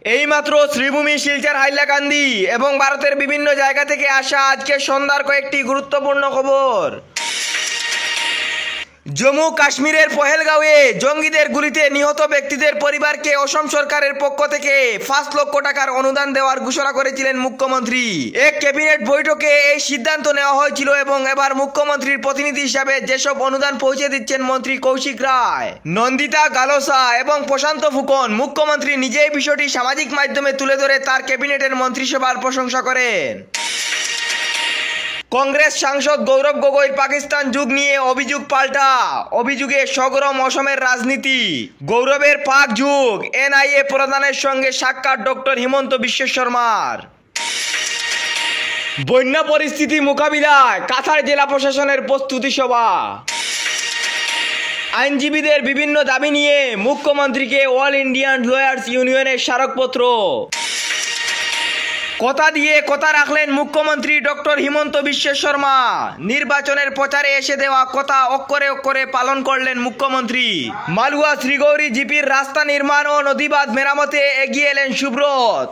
এইমাত্র শ্রীভূমি, শিলচর, হাইলাকান্দি এবং ভারতের বিভিন্ন জায়গা থেকে আসা আজকে সন্ধ্যার কয়েকটি গুরুত্বপূর্ণ খবর। জম্মু কাশ্মীরের পহেলগাঁওয়ে জঙ্গিদের গুলিতে নিহত ব্যক্তিদের পরিবারকে অসম সরকারের পক্ষ থেকে 5 লক্ষ টাকার অনুদান দেওয়ার ঘোষণা করেছিলেন মুখ্যমন্ত্রী। এক ক্যাবিনেট বৈঠকে এই সিদ্ধান্ত নেওয়া হয়েছিল এবং এবার মুখ্যমন্ত্রীর প্রতিনিধি হিসাবে যেসব অনুদান পৌঁছে দিচ্ছেন মন্ত্রী কৌশিক রায়, নন্দিতা গালোসা এবং প্রশান্ত ফুকন, মুখ্যমন্ত্রী নিজেই বিষয়টি সামাজিক মাধ্যমে তুলে ধরে তার ক্যাবিনেটের মন্ত্রিসভার প্রশংসা করেন। কংগ্রেস সাংসদ গৌরব গগৈর পাকিস্তান যুগ নিয়ে অভিযোগ পাল্টা, অভিযোগে সগরম অসমের রাজনীতি। গৌরবের পাক যুগ, এনআইএ প্রধানের সঙ্গে সাক্ষাৎ ডক্টর হিমন্ত বিশ্ব শর্মার। বন্যা পরিস্থিতি মোকাবিলায় কাছাড় জেলা প্রশাসনের প্রস্তুতি সভা। আইনজীবীদের বিভিন্ন দাবি নিয়ে মুখ্যমন্ত্রীকে অল ইন্ডিয়ান লয়ার্স ইউনিয়নের স্মারকপত্র। কথা দিয়ে কথা রাখলেন মুখ্যমন্ত্রী ডক্টর হিমন্ত বিশ্ব শর্মা। নির্বাচনের প্রচারে এসে দেওয়া কথা অক্ষরে অক্ষরে পালন করলেন মুখ্যমন্ত্রী। মালুয়া শ্রীগৌরী জিপির রাস্তা নির্মাণ ও নদীবাঁধ মেরামতে এগিয়ে এলেন সুব্রত।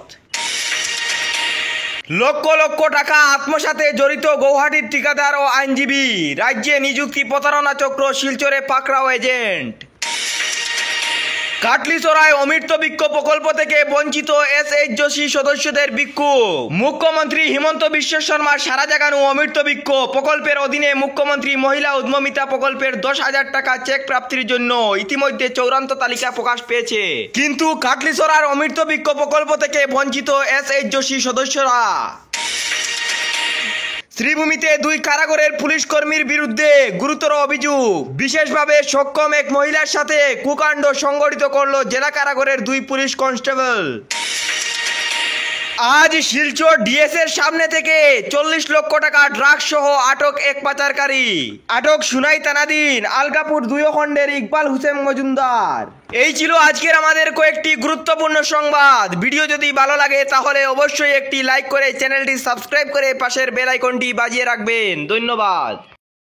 লক্ষ লক্ষ টাকা আত্মসাতে জড়িত গৌহাটির ঠিকাদার ও আইনজীবী। রাজ্যে নিযুক্তি প্রতারণা চক্র, শিলচরে পাকড়াও এজেন্ট। কাটলিছড়ায় অমৃত বৃক্ষ প্রকল্প থেকে বঞ্চিত এসএইচ যোশী সদস্যদের বিক্ষোভ। মুখ্যমন্ত্রী হিমন্ত বিশ্ব শর্মার সারা জাগানো অমৃত বৃক্ষ প্রকল্পের অধীনে মুখ্যমন্ত্রী মহিলা উদ্যমিতা প্রকল্পের 10,000 টাকা চেক প্রাপ্তির জন্য ইতিমধ্যে চূড়ান্ত তালিকা প্রকাশ পেয়েছে। কিন্তু কাটলিছড়ার অমৃত বৃক্ষ প্রকল্প থেকে বঞ্চিত এসএইচ যোশী সদস্যরা। শ্রীভূমিতে 2 কারাগারের পুলিশ কর্মীর বিরুদ্ধে গুরুতর অভিযোগ। বিশেষভাবে সক্ষম এক মহিলার সাথে কুকাণ্ড সংঘটিত করল জেলা কারাগারের 2 পুলিশ কনস্টেবল। আজ শিলচর ডিএস এর সামনে থেকে 40 লক্ষ টাকা ড্রাগস সহ আটক এক পাচারকারী। আটক সুনাই থানাধীন আলগাপুর 2 খণ্ডের ইকবাল হোসেন মজুমদার। এই ছিল আজকের আমাদের কয়েকটি গুরুত্বপূর্ণ সংবাদ। ভিডিও যদি ভালো লাগে তাহলে অবশ্যই একটি লাইক করে চ্যানেলটি সাবস্ক্রাইব করে পাশের বেল আইকনটি বাজিয়ে রাখবেন। ধন্যবাদ।